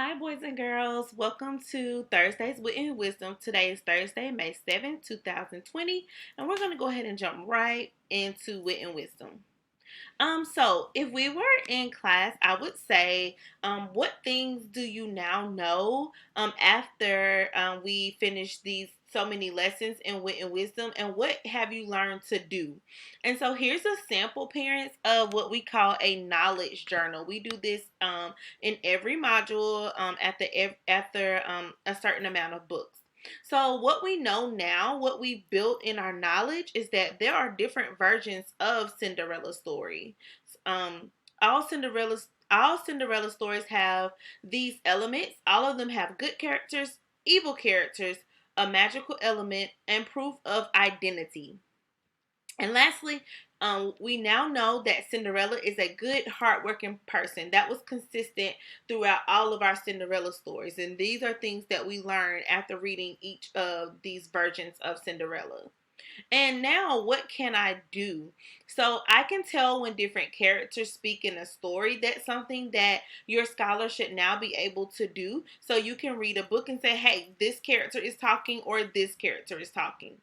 Hi, boys and girls. Welcome to Thursday's Wit Wisdom. Today is Thursday, May 7th, 2020, and we're going to go ahead and jump right into Wit and Wisdom. So if we were in class, I would say, what things do you now know after we finish these so many lessons in Wit and Wisdom, and what have you learned to do? And so here's a sample, parents, of what we call a knowledge journal. We do this in every module after a certain amount of books. So, what we know now, what we built in our knowledge, is that there are different versions of Cinderella story. Um, all Cinderella stories have these elements. All of them have good characters, evil characters, a magical element, and proof of identity. And lastly, we now know that Cinderella is a good, hardworking person. That was consistent throughout all of our Cinderella stories. And these are things that we learn after reading each of these versions of Cinderella. And now, what can I do? So, I can tell when different characters speak in a story. That's something that your scholar should now be able to do. So, you can read a book and say, hey, this character is talking or this character is talking.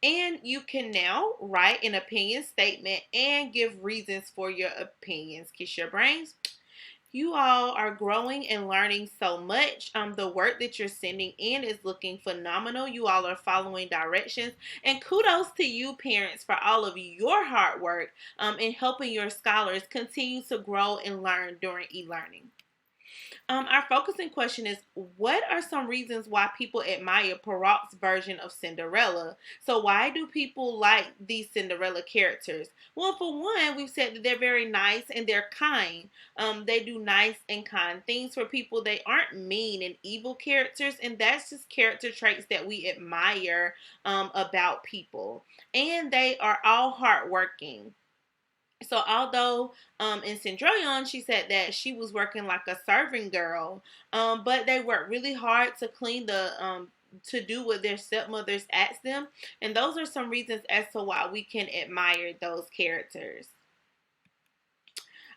And you can now write an opinion statement and give reasons for your opinions. Kiss your brains. You all are growing and learning so much. The work that you're sending in is looking phenomenal. You all are following directions. And kudos to you, parents, for all of your hard work in helping your scholars continue to grow and learn during e-learning. Our focusing question is, what are some reasons why people admire Perrault's version of Cinderella? So why do people like these Cinderella characters? Well, for one, we've said that they're very nice and they're kind. They do nice and kind things for people. They aren't mean and evil characters, and that's just character traits that we admire about people. And they are all hardworking. So although in Cendrillon she said that she was working like a serving girl, but they worked really hard to clean the to do what their stepmothers asked them, and those are some reasons as to why we can admire those characters.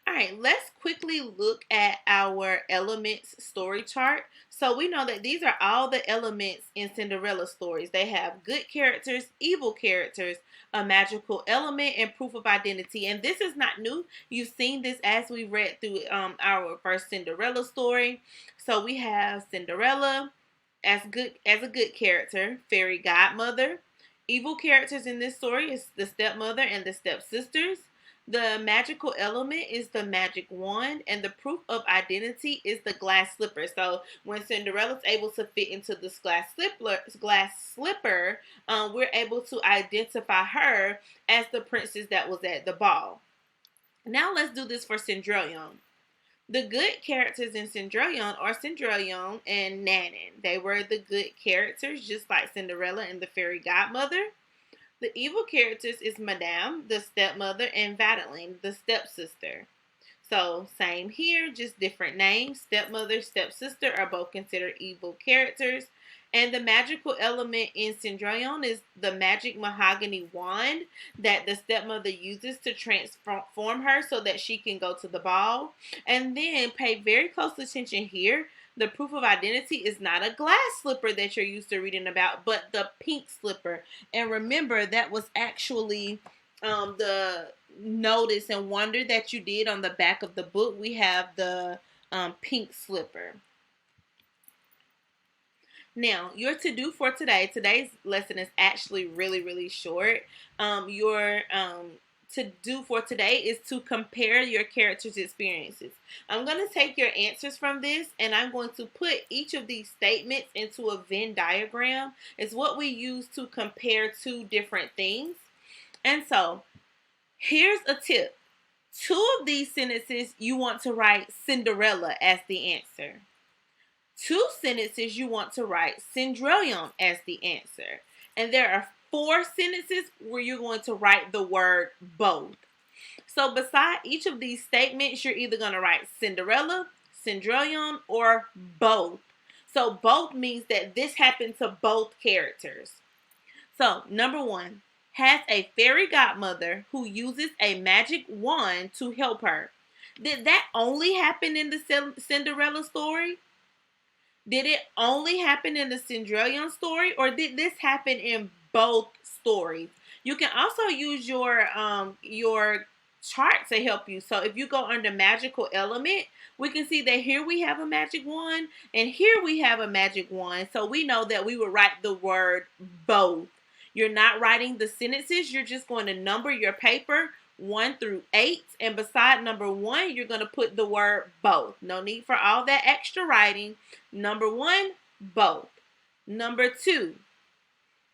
All right, let's quickly look at our elements story chart. So we know that these are all the elements in Cinderella stories. They have good characters, evil characters, a magical element, and proof of identity. And this is not new. You've seen this as we read through our first Cinderella story. So we have Cinderella as a good character, fairy godmother. Evil characters in this story is the stepmother and the stepsisters. The magical element is the magic wand, and the proof of identity is the glass slipper. So when Cinderella's able to fit into this glass slipper, we're able to identify her as the princess that was at the ball. Now let's do this for Cendrillon. The good characters in Cendrillon are Cendrillon and Nanon. They were the good characters, just like Cinderella and the fairy godmother. The evil characters is Madame, the stepmother, and Madeline, the stepsister. So, same here, just different names. Stepmother, stepsister are both considered evil characters. And the magical element in Cendrillon is the magic mahogany wand that the stepmother uses to transform her so that she can go to the ball. And then pay very close attention here. The proof of identity is not a glass slipper that you're used to reading about, but the pink slipper. And remember, that was actually the notice and wonder that you did on the back of the book. We have the pink slipper. Now, your to-do for today's lesson is actually really, really short. Your to-do for today is to compare your character's experiences. I'm going to take your answers from this, and I'm going to put each of these statements into a Venn diagram. It's what we use to compare two different things. And so, here's a tip. Two of these sentences, you want to write Cinderella as the answer. Two sentences you want to write Cendrillon as the answer. And there are four sentences where you're going to write the word both. So beside each of these statements, you're either going to write Cinderella, Cendrillon, or both. So both means that this happened to both characters. So number one, has a fairy godmother who uses a magic wand to help her. Did that only happen in the Cinderella story? Did it only happen in the Cinderella story, or did this happen in both stories? You can also use your chart to help you. So if you go under magical element, we can see that here we have a magic wand and here we have a magic wand. So we know that we would write the word both. You're not writing the sentences, you're just going to number your paper 1 through 8, and beside number 1 you're going to put the word both. No need for all that extra writing. Number 1, both. Number 2,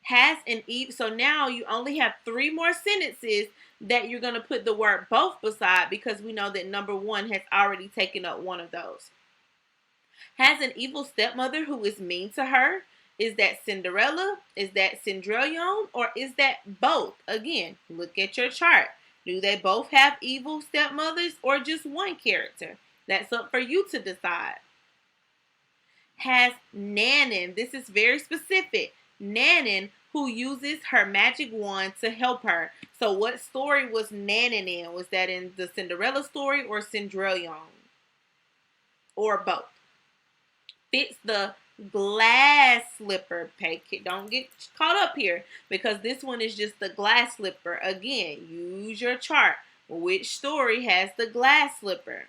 has an even. So now you only have 3 more sentences that you're going to put the word both beside, because we know that number 1 has already taken up one of those. Has an evil stepmother who is mean to her. Is that Cinderella? Is that Cendrillon? Or is that both? Again, look at your chart. Do they both have evil stepmothers or just one character? That's up for you to decide. Has Nanan, this is very specific, Nanan, who uses her magic wand to help her. So what story was Nanan in? Was that in the Cinderella story or Cendrillon? Or both? Fits the glass slipper. Don't get caught up here, because this one is just the glass slipper. Again, use your chart. Which story has the glass slipper?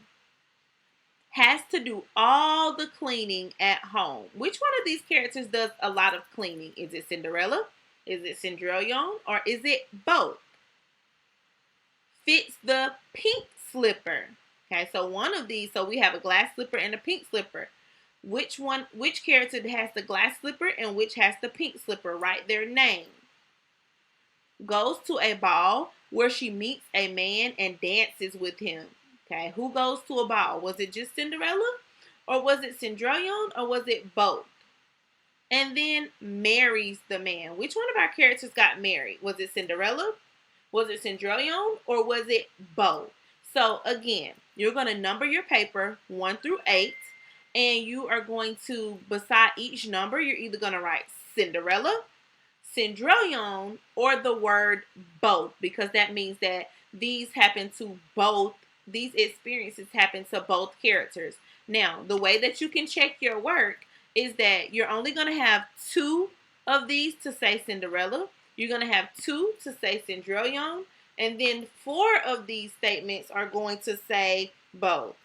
Has to do all the cleaning at home. Which one of these characters does a lot of cleaning? Is it Cinderella? Is it Cendrillon? Or is it both? Fits the pink slipper. Okay, so one of these, so we have a glass slipper and a pink slipper. Which character has the glass slipper and which has the pink slipper? Write their name. Goes to a ball where she meets a man and dances with him. Okay, who goes to a ball? Was it just Cinderella? Or was it Cendrillon? Or was it both? And then marries the man. Which one of our characters got married? Was it Cinderella? Was it Cendrillon? Or was it both? So again, you're going to number your paper 1 through 8. And you are going to, beside each number, you're either going to write Cinderella, Cendrillon, or the word both. Because that means that these experiences happen to both characters. Now, the way that you can check your work is that you're only going to have 2 of these to say Cinderella. You're going to have 2 to say Cendrillon. And then 4 of these statements are going to say both.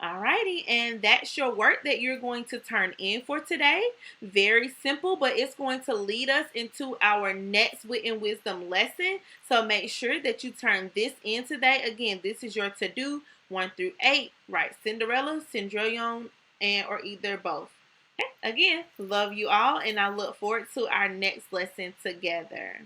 Alrighty, and that's your work that you're going to turn in for today. Very simple, but it's going to lead us into our next Wit and Wisdom lesson. So make sure that you turn this in today. Again, this is your to-do 1 through 8. Write Cinderella, Cendrillon, or either both. Okay? Again, love you all, and I look forward to our next lesson together.